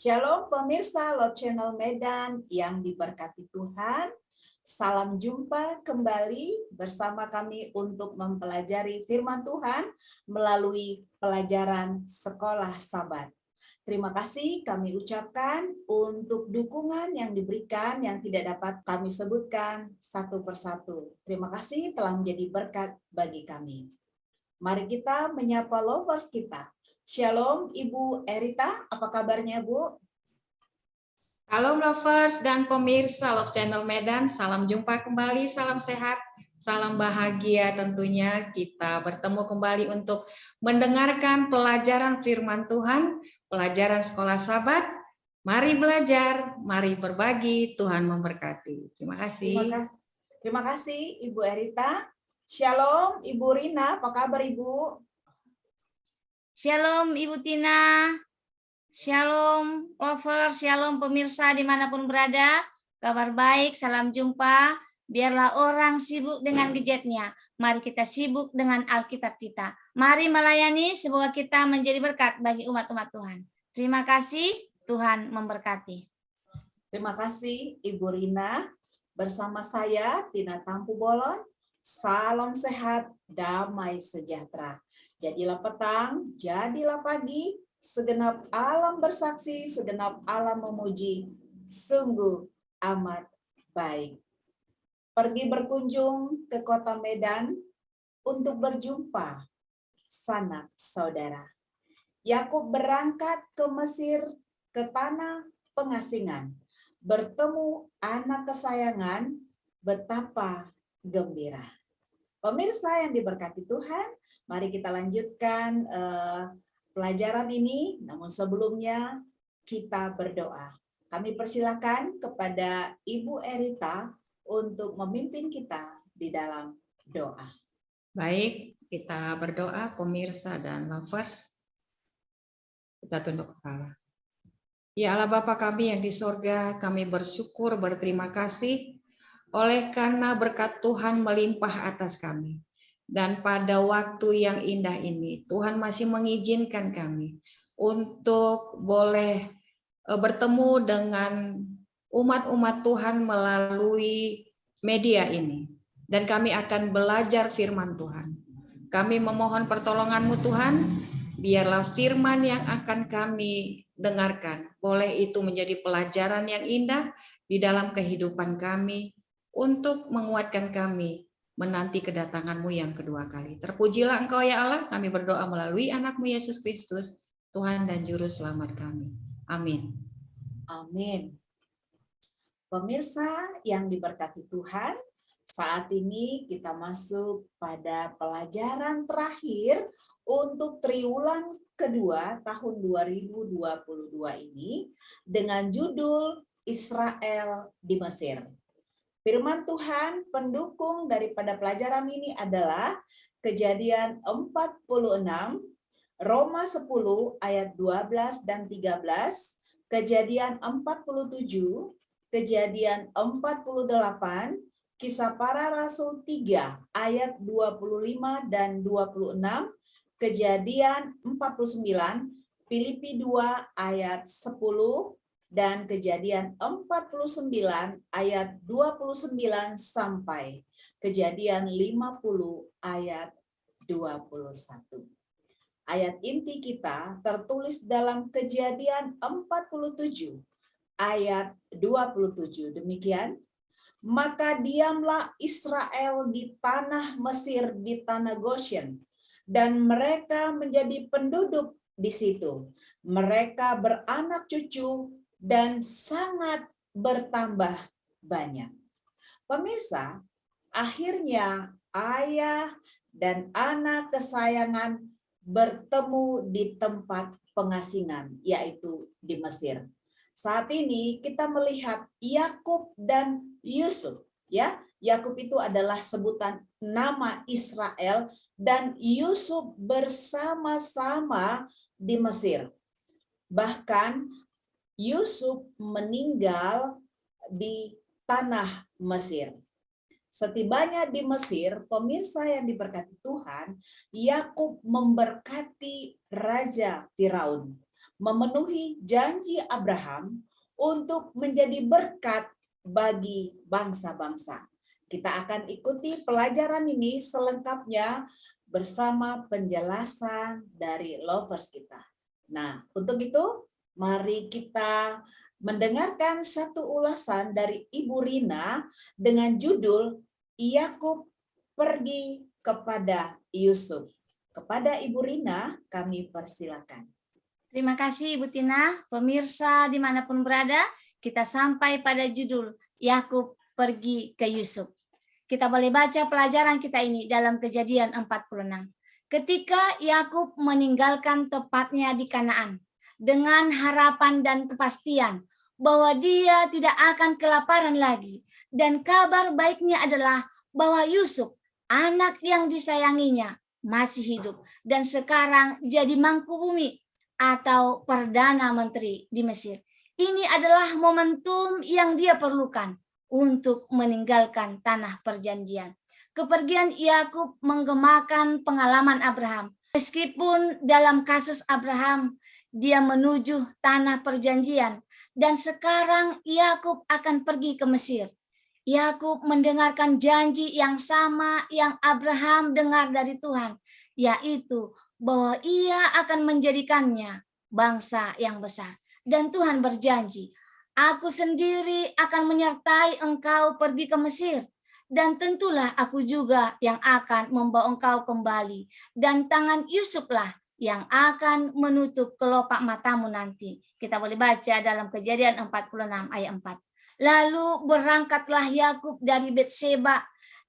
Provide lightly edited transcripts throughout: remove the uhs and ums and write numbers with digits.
Shalom pemirsa Love Channel Medan yang diberkati Tuhan. Salam jumpa kembali bersama kami untuk mempelajari firman Tuhan melalui pelajaran Sekolah Sabat. Terima kasih kami ucapkan untuk dukungan yang diberikan yang tidak dapat kami sebutkan satu persatu. Terima kasih telah menjadi berkat bagi kami. Mari kita menyapa lovers kita. Shalom Ibu Erita, apa kabarnya Bu? Halo lovers dan pemirsa Love Channel Medan, salam jumpa kembali, salam sehat, salam bahagia tentunya. Kita bertemu kembali untuk mendengarkan pelajaran firman Tuhan, pelajaran Sekolah Sabat. Mari belajar, mari berbagi, Tuhan memberkati. Terima kasih. Terima kasih Ibu Erita. Shalom Ibu Rina, apa kabar Ibu? Shalom Ibu Tina. Shalom lovers, shalom pemirsa dimanapun berada, kabar baik, salam jumpa. Biarlah orang sibuk dengan gadgetnya, mari kita sibuk dengan Alkitab kita. Mari melayani, semoga kita menjadi berkat bagi umat-umat Tuhan. Terima kasih, Tuhan memberkati. Terima kasih Ibu Rina, bersama saya Tina Tampu Bolon. Salam sehat, damai sejahtera. Jadilah petang, jadilah pagi, segenap alam bersaksi, segenap alam memuji, sungguh amat baik. Pergi berkunjung ke kota Medan untuk berjumpa sanak saudara. Yakub berangkat ke Mesir, ke tanah pengasingan. Bertemu anak kesayangan, betapa gembira. Pemirsa yang diberkati Tuhan, mari kita lanjutkan pelajaran ini, namun sebelumnya kita berdoa. Kami persilakan kepada Ibu Erita untuk memimpin kita di dalam doa. Baik, kita berdoa pemirsa dan lovers. Kita tunduk kepala. Ya Allah Bapa kami yang di sorga, kami bersyukur, berterima kasih oleh karena berkat Tuhan melimpah atas kami. Dan pada waktu yang indah ini, Tuhan masih mengizinkan kami untuk boleh bertemu dengan umat-umat Tuhan melalui media ini. Dan kami akan belajar firman Tuhan. Kami memohon pertolongan-Mu Tuhan, biarlah firman yang akan kami dengarkan, boleh itu menjadi pelajaran yang indah di dalam kehidupan kami, untuk menguatkan kami menanti kedatangan-Mu yang kedua kali. Terpujilah Engkau ya Allah, kami berdoa melalui anak-Mu Yesus Kristus, Tuhan dan Juru Selamat kami. Amin. Amin. Pemirsa yang diberkati Tuhan, saat ini kita masuk pada pelajaran terakhir untuk triwulan kedua tahun 2022 ini dengan judul Israel di Mesir. Firman Tuhan pendukung daripada pelajaran ini adalah Kejadian 46, Roma 10 ayat 12 dan 13, Kejadian 47, Kejadian 48, Kisah Para Rasul 3 ayat 25 dan 26, Kejadian 49, Filipi 2 ayat 10, dan Kejadian 49 ayat 29 sampai Kejadian 50 ayat 21. Ayat inti kita tertulis dalam Kejadian 47 ayat 27. Demikian, maka diamlah Israel di tanah Mesir, di tanah Goshen, dan mereka menjadi penduduk di situ. Mereka beranak cucu dan sangat bertambah banyak. Pemirsa, akhirnya ayah dan anak kesayangan bertemu di tempat pengasingan, yaitu di Mesir. Saat ini kita melihat Yakub dan Yusuf, ya. Yakub itu adalah sebutan nama Israel dan Yusuf bersama-sama di Mesir. Bahkan Yusuf meninggal di tanah Mesir. Setibanya di Mesir, pemirsa yang diberkati Tuhan, Yakub memberkati Raja Firaun, memenuhi janji Abraham untuk menjadi berkat bagi bangsa-bangsa. Kita akan ikuti pelajaran ini selengkapnya bersama penjelasan dari lovers kita. Nah, untuk itu mari kita mendengarkan satu ulasan dari Ibu Rina dengan judul Yakub pergi kepada Yusuf. Kepada Ibu Rina kami persilakan. Terima kasih Ibu Tina. Pemirsa dimanapun berada, kita sampai pada judul Yakub pergi ke Yusuf. Kita boleh baca pelajaran kita ini dalam Kejadian 46. Ketika Yakub meninggalkan tepatnya di Kanaan dengan harapan dan kepastian bahwa dia tidak akan kelaparan lagi, dan kabar baiknya adalah bahwa Yusuf, anak yang disayanginya, masih hidup dan sekarang jadi mangku bumi atau perdana menteri di Mesir. Ini adalah momentum yang dia perlukan untuk meninggalkan tanah perjanjian. Kepergian Yakub menggemakan pengalaman Abraham. Meskipun dalam kasus Abraham dia menuju tanah perjanjian dan sekarang Yakub akan pergi ke Mesir. Yakub mendengarkan janji yang sama yang Abraham dengar dari Tuhan, yaitu bahwa ia akan menjadikannya bangsa yang besar. Dan Tuhan berjanji, aku sendiri akan menyertai engkau pergi ke Mesir, dan tentulah aku juga yang akan membawa engkau kembali, dan tangan Yusuflah yang akan menutup kelopak matamu nanti. Kita boleh baca dalam Kejadian 46 ayat 4. Lalu berangkatlah Yakub dari Betseba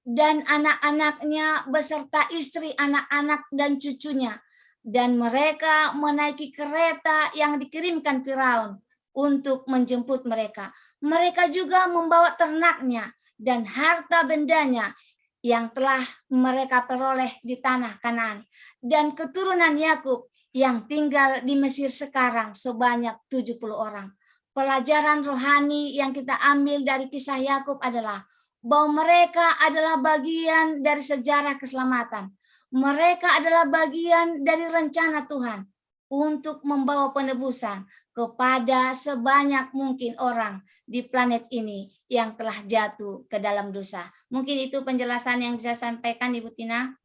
dan anak-anaknya beserta istri, anak-anak dan cucunya, dan mereka menaiki kereta yang dikirimkan Firaun untuk menjemput mereka. Mereka juga membawa ternaknya dan harta bendanya yang telah mereka peroleh di tanah Kanaan, dan keturunan Yakub yang tinggal di Mesir sekarang sebanyak 70 orang. Pelajaran rohani yang kita ambil dari kisah Yakub adalah bahwa mereka adalah bagian dari sejarah keselamatan. Mereka adalah bagian dari rencana Tuhan untuk membawa penebusan kepada sebanyak mungkin orang di planet ini yang telah jatuh ke dalam dosa. Mungkin itu penjelasan yang bisa saya sampaikan, Ibu Tina.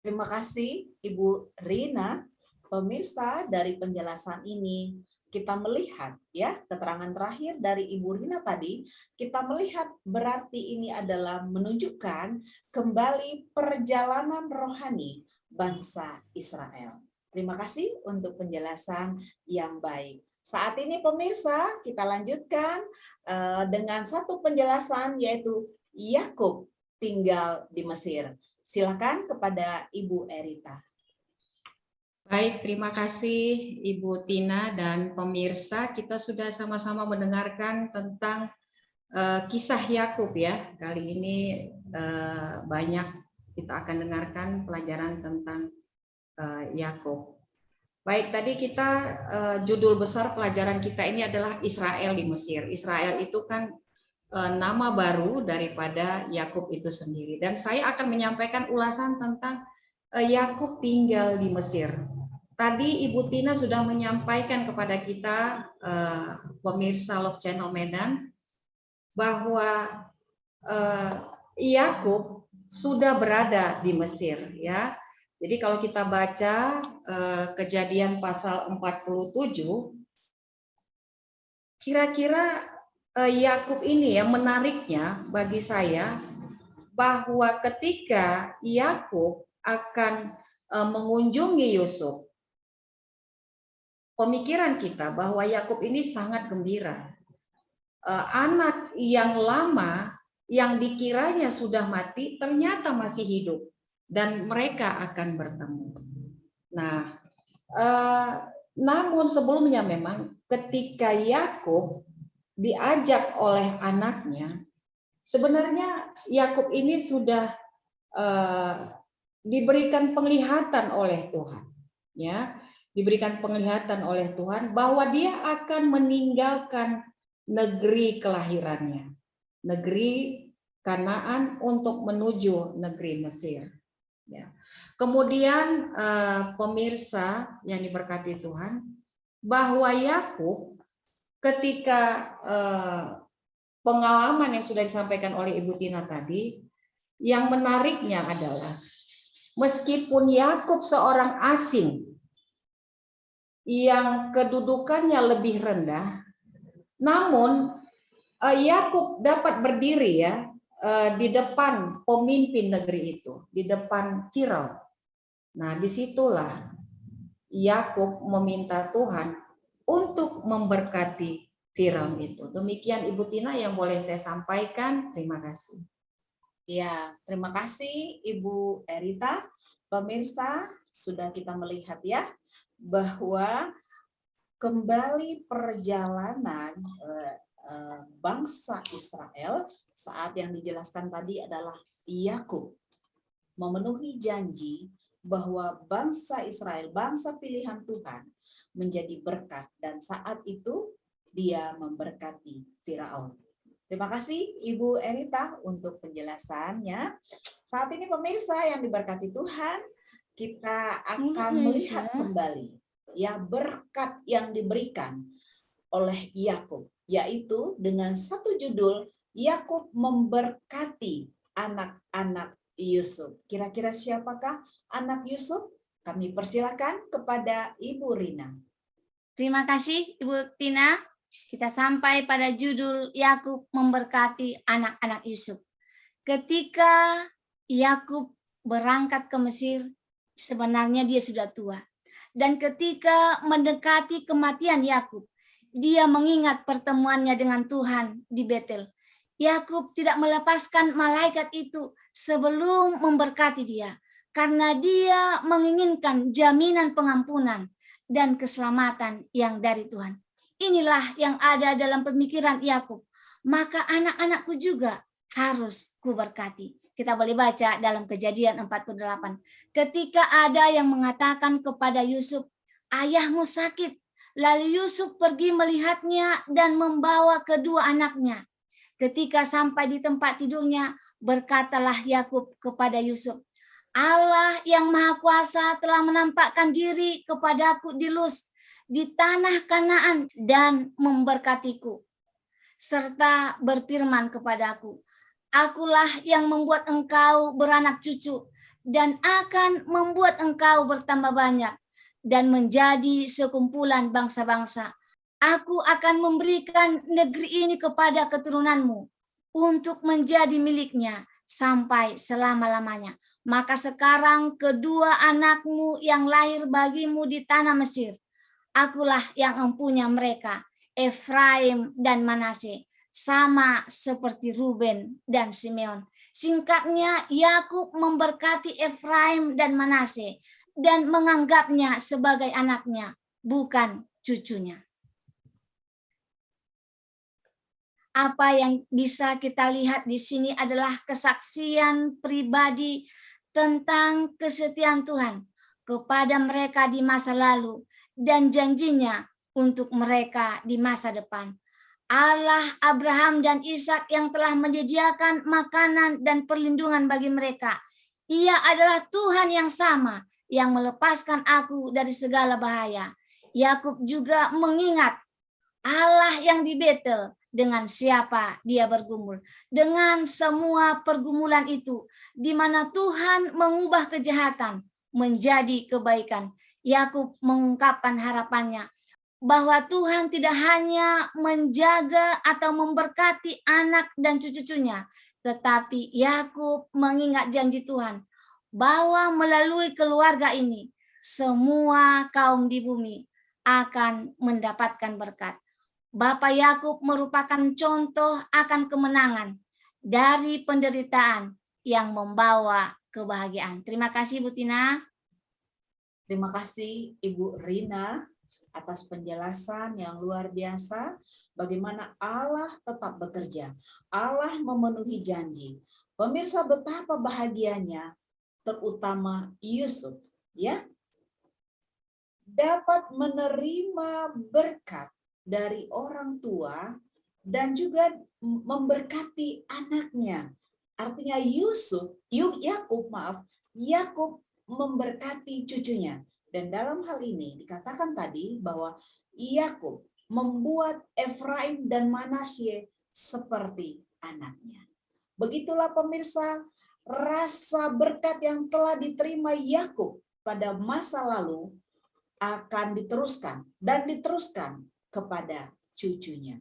Terima kasih Ibu Rina. Pemirsa, dari penjelasan ini kita melihat ya keterangan terakhir dari Ibu Rina tadi, kita melihat berarti ini adalah menunjukkan kembali perjalanan rohani bangsa Israel. Terima kasih untuk penjelasan yang baik. Saat ini pemirsa, kita lanjutkan dengan satu penjelasan yaitu Yakub tinggal di Mesir. Silakan kepada Ibu Erita. Baik, terima kasih Ibu Tina dan pemirsa. Kita sudah sama-sama mendengarkan tentang kisah Yakub ya. Kali ini banyak kita akan dengarkan pelajaran tentang Yakub. Baik, tadi kita judul besar pelajaran kita ini adalah Israel di Mesir. Israel itu kan nama baru daripada Yakub itu sendiri. Dan saya akan menyampaikan ulasan tentang Yakub tinggal di Mesir. Tadi Ibu Tina sudah menyampaikan kepada kita pemirsa Love Channel Medan bahwa Yakub sudah berada di Mesir ya. Jadi kalau kita baca Kejadian pasal 47, kira-kira Yakub ini ya menariknya bagi saya bahwa ketika Yakub akan mengunjungi Yusuf, pemikiran kita bahwa Yakub ini sangat gembira. Anak yang lama yang dikiranya sudah mati ternyata masih hidup dan mereka akan bertemu. Nah, namun sebelumnya memang ketika Yakub diajak oleh anaknya, sebenarnya Yakub ini sudah diberikan penglihatan oleh Tuhan, ya, diberikan penglihatan oleh Tuhan bahwa dia akan meninggalkan negeri kelahirannya, negeri Kanaan untuk menuju negeri Mesir. Ya. Kemudian pemirsa yang diberkati Tuhan, bahwa Yakub ketika pengalaman yang sudah disampaikan oleh Ibu Tina tadi, yang menariknya adalah meskipun Yakub seorang asing yang kedudukannya lebih rendah, namun Yakub dapat berdiri ya di depan pemimpin negeri itu, di depan Firaun. Nah, disitulah Yakub meminta Tuhan untuk memberkati Firaun itu. Demikian Ibu Tina yang boleh saya sampaikan. Terima kasih. Ya, terima kasih Ibu Erita. Pemirsa, sudah kita melihat ya bahwa kembali perjalanan bangsa Israel saat yang dijelaskan tadi adalah Yakub memenuhi janji bahwa bangsa Israel, bangsa pilihan Tuhan, menjadi berkat, dan saat itu dia memberkati Firaun. Terima kasih Ibu Erita untuk penjelasannya. Saat ini pemirsa yang diberkati Tuhan, kita akan melihat kembali ya berkat yang diberikan oleh Yakub, yaitu dengan satu judul, Yakub memberkati anak-anak Yusuf. Kira-kira siapakah anak Yusuf? Kami persilakan kepada Ibu Rina. Terima kasih Ibu Tina. Kita sampai pada judul Yakub memberkati anak-anak Yusuf. Ketika Yakub berangkat ke Mesir, sebenarnya dia sudah tua. Dan ketika mendekati kematian Yakub, dia mengingat pertemuannya dengan Tuhan di Betel. Yakub tidak melepaskan malaikat itu sebelum memberkati dia, karena dia menginginkan jaminan pengampunan dan keselamatan yang dari Tuhan. Inilah yang ada dalam pemikiran Yakub. Maka anak-anakku juga harus kuberkati. Kita boleh baca dalam Kejadian 48. Ketika ada yang mengatakan kepada Yusuf, ayahmu sakit. Lalu Yusuf pergi melihatnya dan membawa kedua anaknya. Ketika sampai di tempat tidurnya, berkatalah Yakub kepada Yusuf, Allah yang Maha Kuasa telah menampakkan diri kepadaku di Luz, di tanah Kanaan, dan memberkatiku, serta berfirman kepadaku, akulah yang membuat engkau beranak cucu, dan akan membuat engkau bertambah banyak, dan menjadi sekumpulan bangsa-bangsa. Aku akan memberikan negeri ini kepada keturunanmu untuk menjadi miliknya sampai selama-lamanya. Maka sekarang kedua anakmu yang lahir bagimu di tanah Mesir, akulah yang empunya mereka, Efraim dan Manasye, sama seperti Ruben dan Simeon. Singkatnya, Yakub memberkati Efraim dan Manasye dan menganggapnya sebagai anaknya, bukan cucunya. Apa yang bisa kita lihat di sini adalah kesaksian pribadi tentang kesetiaan Tuhan kepada mereka di masa lalu dan janjinya untuk mereka di masa depan. Allah Abraham dan Ishak yang telah menyediakan makanan dan perlindungan bagi mereka. Ia adalah Tuhan yang sama yang melepaskan aku dari segala bahaya. Yakub juga mengingat Allah yang di Betel, dengan siapa dia bergumul, dengan semua pergumulan itu, di mana Tuhan mengubah kejahatan menjadi kebaikan. Yakub mengungkapkan harapannya bahwa Tuhan tidak hanya menjaga atau memberkati anak dan cucu-cucunya, tetapi Yakub mengingat janji Tuhan bahwa melalui keluarga ini semua kaum di bumi akan mendapatkan berkat. Bapak Yakub merupakan contoh akan kemenangan dari penderitaan yang membawa kebahagiaan. Terima kasih Bu Tina. Terima kasih Ibu Rina atas penjelasan yang luar biasa bagaimana Allah tetap bekerja. Allah memenuhi janji. Pemirsa, betapa bahagianya terutama Yusuf ya dapat menerima berkat dari orang tua dan juga memberkati anaknya. Artinya Yakub memberkati cucunya Dan dalam hal ini dikatakan tadi bahwa Yakub membuat Efraim dan Manasye seperti anaknya. Begitulah pemirsa, rasa berkat yang telah diterima Yakub pada masa lalu akan diteruskan kepada cucunya.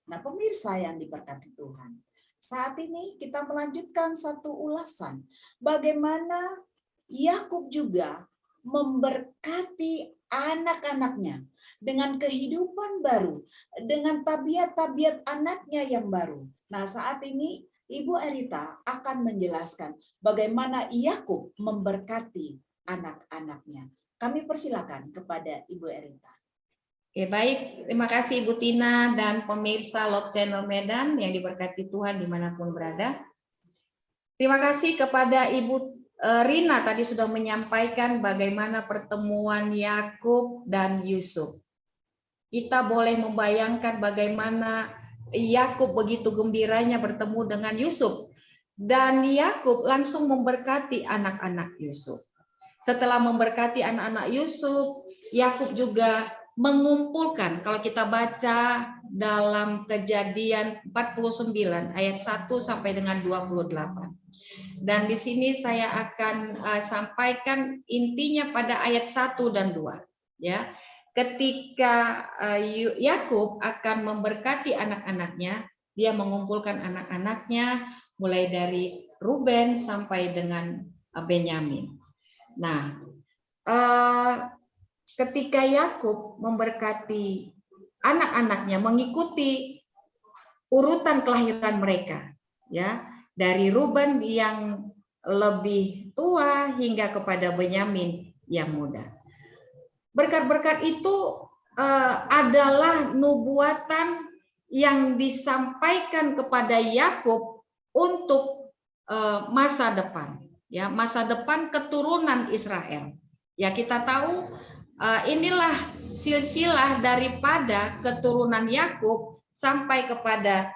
Nah, pemirsa yang diberkati Tuhan, saat ini kita melanjutkan satu ulasan bagaimana Yakub juga memberkati anak-anaknya dengan kehidupan baru, dengan tabiat-tabiat anaknya yang baru. Nah, saat ini Ibu Erita akan menjelaskan bagaimana Yakub memberkati anak-anaknya. Kami persilakan kepada Ibu Erita. Oke, baik. Terima kasih Ibu Tina dan pemirsa Love Channel Medan yang diberkati Tuhan dimanapun berada. Terima kasih kepada Ibu Rina tadi sudah menyampaikan bagaimana pertemuan Yakub dan Yusuf. Kita boleh membayangkan bagaimana Yakub begitu gembiranya bertemu dengan Yusuf. Dan Yakub langsung memberkati anak-anak Yusuf. Setelah memberkati anak-anak Yusuf, Yakub juga mengumpulkan, kalau kita baca dalam Kejadian 49 ayat 1 sampai dengan 28. Dan di sini saya akan sampaikan intinya pada ayat 1 dan 2. Ya, ketika Yakub akan memberkati anak-anaknya, dia mengumpulkan anak-anaknya mulai dari Ruben sampai dengan Benyamin. Nah, ketika Yakub memberkati anak-anaknya mengikuti urutan kelahiran mereka, ya, dari Ruben yang lebih tua hingga kepada Benyamin yang muda. Berkat-berkat itu adalah nubuatan yang disampaikan kepada Yakub untuk masa depan, ya, masa depan keturunan Israel. Ya, kita tahu inilah silsilah daripada keturunan Yakub sampai kepada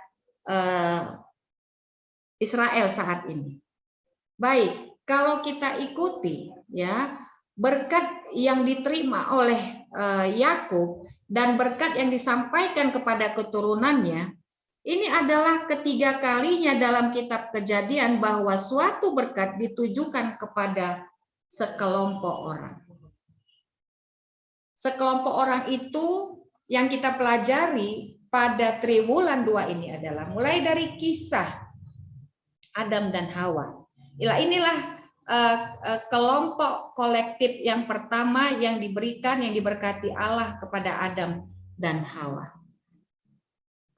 Israel saat ini. Baik, kalau kita ikuti, ya, berkat yang diterima oleh Yakub dan berkat yang disampaikan kepada keturunannya, ini adalah ketiga kalinya dalam kitab Kejadian bahwa suatu berkat ditujukan kepada sekelompok orang. Sekelompok orang itu yang kita pelajari pada triwulan 2 ini adalah mulai dari kisah Adam dan Hawa. Inilah kelompok kolektif yang pertama yang diberikan, yang diberkati Allah kepada Adam dan Hawa.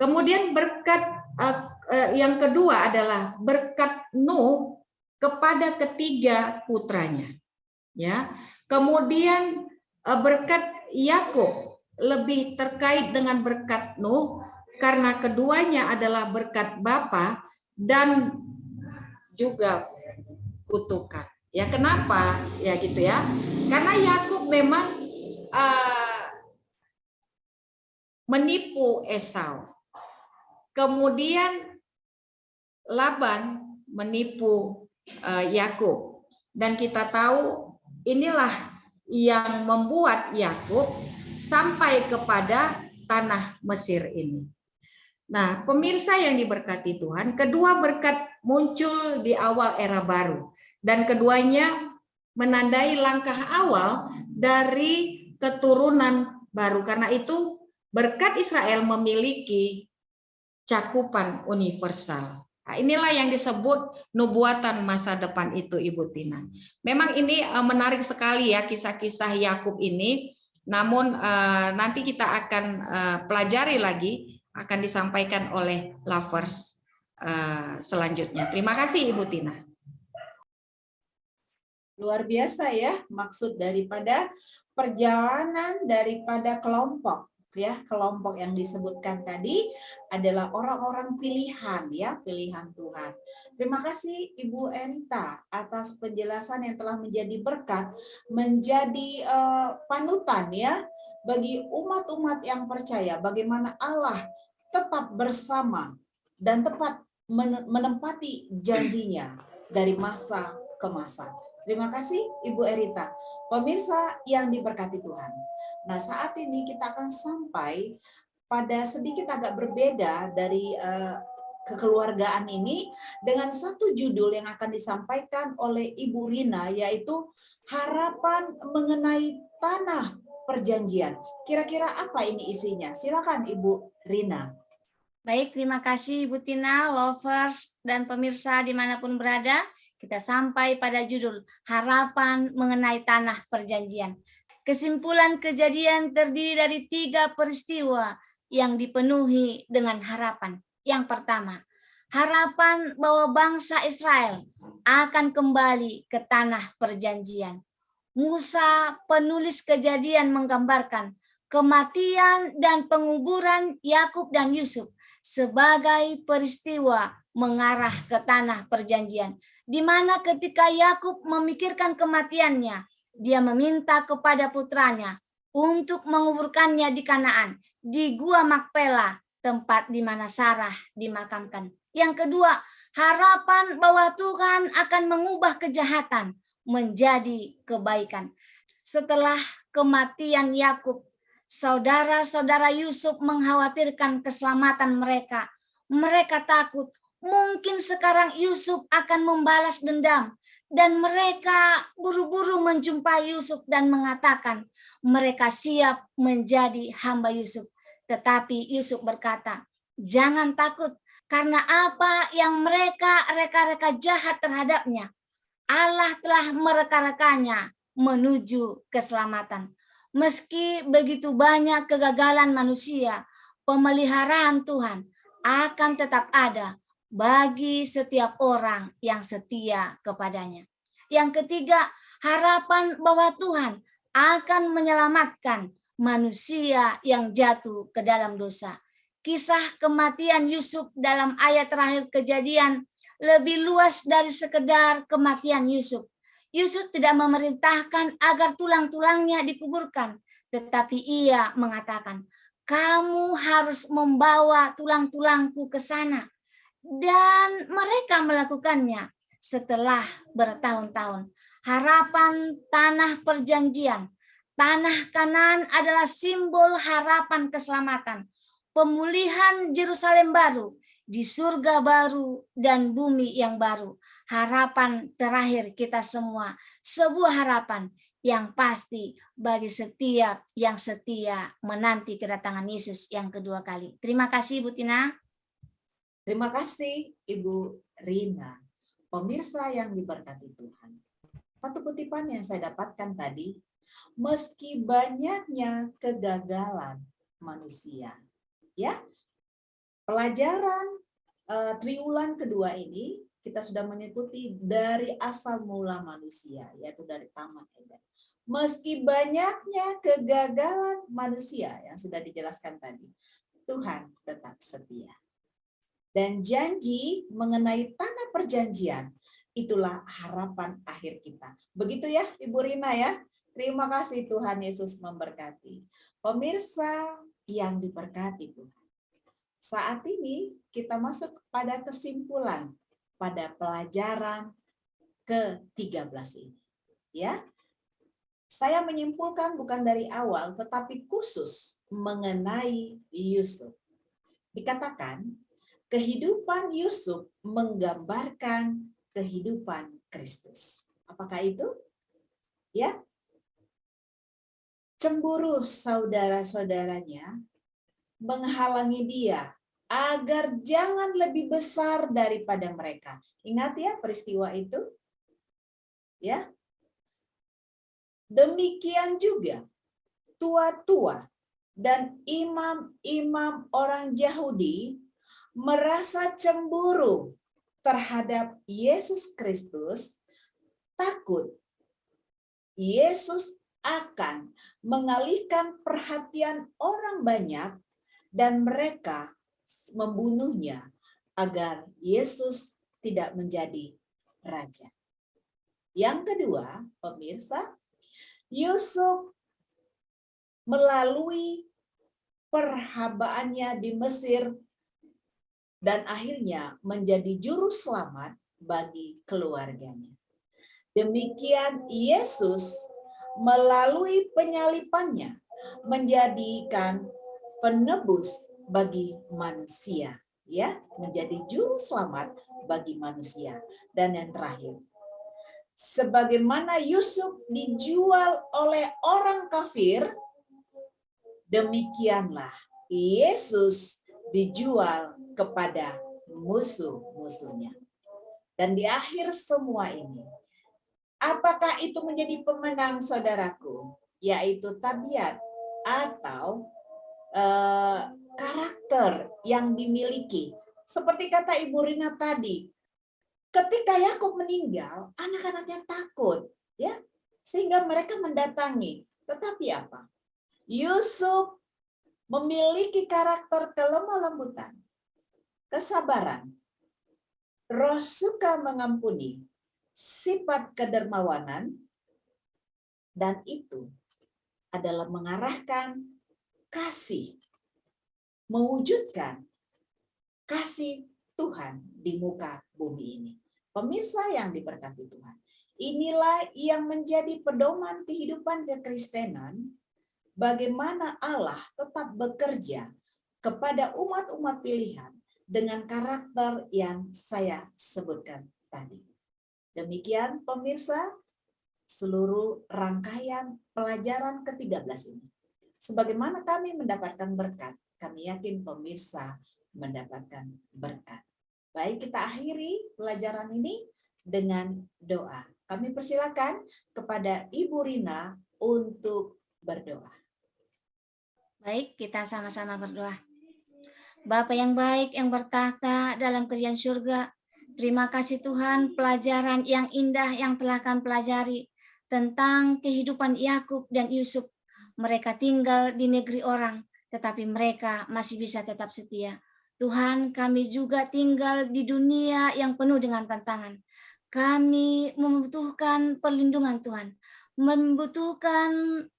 Kemudian berkat yang kedua adalah berkat Nuh kepada ketiga putranya. Ya. Kemudian berkat Yakub lebih terkait dengan berkat Nuh karena keduanya adalah berkat bapa dan juga kutukan. Ya, kenapa? Ya gitu ya. Karena Yakub memang menipu Esau. Kemudian Laban menipu Yakub. Dan kita tahu inilah yang membuat Yakub sampai kepada tanah Mesir ini. Nah, pemirsa yang diberkati Tuhan, kedua berkat muncul di awal era baru. Dan keduanya menandai langkah awal dari keturunan baru. Karena itu berkat Israel memiliki cakupan universal. Nah, inilah yang disebut nubuatan masa depan itu, Ibu Tina. Memang ini menarik sekali ya kisah-kisah Yakub ini. Namun nanti kita akan pelajari lagi, akan disampaikan oleh Lovers selanjutnya. Terima kasih Ibu Tina. Luar biasa ya maksud daripada perjalanan daripada kelompok. Ya, kelompok yang disebutkan tadi adalah orang-orang pilihan ya, pilihan Tuhan. Terima kasih Ibu Erita atas penjelasan yang telah menjadi berkat, menjadi panutan ya bagi umat-umat yang percaya bagaimana Allah tetap bersama dan tepat menempati janjinya dari masa ke masa. Terima kasih Ibu Erita. Pemirsa yang diberkati Tuhan. Nah, saat ini kita akan sampai pada sedikit agak berbeda dari kekeluargaan ini dengan satu judul yang akan disampaikan oleh Ibu Rina, yaitu harapan mengenai tanah perjanjian. Kira-kira apa ini isinya? Silakan Ibu Rina. Baik, terima kasih Ibu Tina, lovers, dan pemirsa dimanapun berada. Kita sampai pada judul harapan mengenai tanah perjanjian. Kesimpulan kejadian terdiri dari 3 peristiwa yang dipenuhi dengan harapan. Yang pertama, harapan bahwa bangsa Israel akan kembali ke tanah perjanjian. Musa, penulis kejadian, menggambarkan kematian dan penguburan Yakub dan Yusuf sebagai peristiwa mengarah ke tanah perjanjian, di mana ketika Yakub memikirkan kematiannya, dia meminta kepada putranya untuk menguburkannya di Kanaan, di Gua Makpela, tempat di mana Sarah dimakamkan. Yang kedua, harapan bahwa Tuhan akan mengubah kejahatan menjadi kebaikan. Setelah kematian Yakub, saudara-saudara Yusuf mengkhawatirkan keselamatan mereka. Mereka takut mungkin sekarang Yusuf akan membalas dendam, dan mereka buru-buru menjumpai Yusuf dan mengatakan mereka siap menjadi hamba Yusuf. Tetapi Yusuf berkata, "Jangan takut, karena apa yang mereka reka-reka jahat terhadapnya, Allah telah mereka-rekanya menuju keselamatan." Meski begitu banyak kegagalan manusia, pemeliharaan Tuhan akan tetap ada bagi setiap orang yang setia kepadanya. Yang ketiga, harapan bahwa Tuhan akan menyelamatkan manusia yang jatuh ke dalam dosa. Kisah kematian Yusuf dalam ayat terakhir Kejadian lebih luas dari sekedar kematian Yusuf. Yusuf tidak memerintahkan agar tulang-tulangnya dikuburkan, tetapi ia mengatakan, "Kamu harus membawa tulang-tulangku ke sana." Dan mereka melakukannya setelah bertahun-tahun. Harapan tanah perjanjian. Tanah Kanaan adalah simbol harapan keselamatan, pemulihan Yerusalem baru, di surga baru dan bumi yang baru. Harapan terakhir kita semua, sebuah harapan yang pasti bagi setiap yang setia menanti kedatangan Yesus yang kedua kali. Terima kasih Ibu Tina. Terima kasih Ibu Rina. Pemirsa yang diberkati Tuhan. Satu kutipan yang saya dapatkan tadi, meski banyaknya kegagalan manusia, ya, pelajaran triwulan kedua ini kita sudah mengikuti dari asal mula manusia, yaitu dari Taman Eden. Meski banyaknya kegagalan manusia yang sudah dijelaskan tadi, Tuhan tetap setia. Dan janji mengenai tanah perjanjian, itulah harapan akhir kita. Begitu ya Ibu Rina ya. Terima kasih, Tuhan Yesus memberkati. Pemirsa yang diberkati Tuhan. Saat ini kita masuk pada kesimpulan pada pelajaran ke-13 ini. Ya. Saya menyimpulkan bukan dari awal tetapi khusus mengenai Yusuf. Dikatakan kehidupan Yusuf menggambarkan kehidupan Kristus. Apakah itu? Ya. Cemburu saudara-saudaranya menghalangi dia agar jangan lebih besar daripada mereka. Ingat ya peristiwa itu? Ya. Demikian juga tua-tua dan imam-imam orang Yahudi merasa cemburu terhadap Yesus Kristus, takut Yesus akan mengalihkan perhatian orang banyak dan mereka membunuhnya agar Yesus tidak menjadi raja. Yang kedua, pemirsa, Yusuf melalui perhabaannya di Mesir dan akhirnya menjadi juru selamat bagi keluarganya. Demikian Yesus melalui penyalipannya menjadikan penebus bagi manusia, ya, menjadi juru selamat bagi manusia. Dan yang terakhir, sebagaimana Yusuf dijual oleh orang kafir, demikianlah Yesus dijual kepada musuh-musuhnya. Dan di akhir semua ini, apakah itu menjadi pemenang, saudaraku? Yaitu tabiat atau karakter yang dimiliki. Seperti kata Ibu Rina tadi, ketika Yakub meninggal, anak-anaknya takut, ya, sehingga mereka mendatangi. Tetapi apa? Yusuf memiliki karakter kelemah lembutan, kesabaran, roh suka mengampuni, sifat kedermawanan, dan itu adalah mengarahkan kasih, mewujudkan kasih Tuhan di muka bumi ini. Pemirsa yang diberkati Tuhan, inilah yang menjadi pedoman kehidupan kekristenan, bagaimana Allah tetap bekerja kepada umat-umat pilihan dengan karakter yang saya sebutkan tadi. Demikian pemirsa, seluruh rangkaian pelajaran ke-13 ini. Sebagaimana kami mendapatkan berkat, kami yakin pemirsa mendapatkan berkat. Baik, kita akhiri pelajaran ini dengan doa. Kami persilakan kepada Ibu Rina untuk berdoa. Baik, kita sama-sama berdoa. Bapa yang baik yang bertahta dalam kerajaan surga, terima kasih Tuhan pelajaran yang indah yang telah kami pelajari tentang kehidupan Yakub dan Yusuf. Mereka tinggal di negeri orang, tetapi mereka masih bisa tetap setia. Tuhan, kami juga tinggal di dunia yang penuh dengan tantangan. Kami membutuhkan perlindungan Tuhan, membutuhkan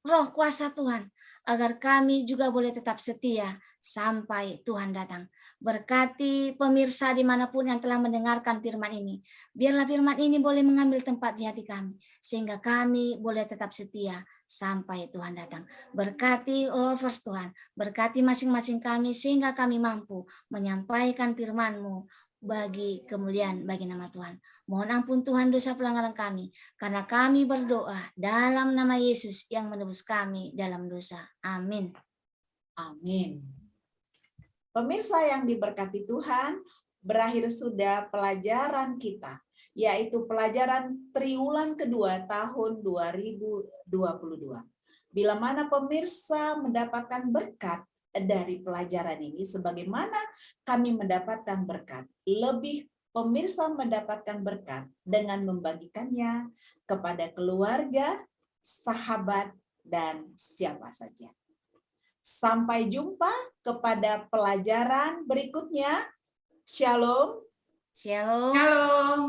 roh kuasa Tuhan, agar kami juga boleh tetap setia sampai Tuhan datang. Berkati pemirsa dimanapun yang telah mendengarkan firman ini. Biarlah firman ini boleh mengambil tempat di hati kami, sehingga kami boleh tetap setia sampai Tuhan datang. Berkati lovers Tuhan, berkati masing-masing kami, sehingga kami mampu menyampaikan firman-Mu bagi kemuliaan bagi nama Tuhan. Mohon ampun Tuhan dosa pelanggaran kami, karena kami berdoa dalam nama Yesus yang menebus kami dalam dosa. Amin. Amin. Pemirsa yang diberkati Tuhan, berakhir sudah pelajaran kita, yaitu pelajaran triwulan kedua tahun 2022. Bila mana pemirsa mendapatkan berkat dari pelajaran ini, sebagaimana kami mendapatkan berkat, lebih pemirsa mendapatkan berkat dengan membagikannya kepada keluarga, sahabat, dan siapa saja. Sampai jumpa kepada pelajaran berikutnya. Shalom. Shalom. Shalom.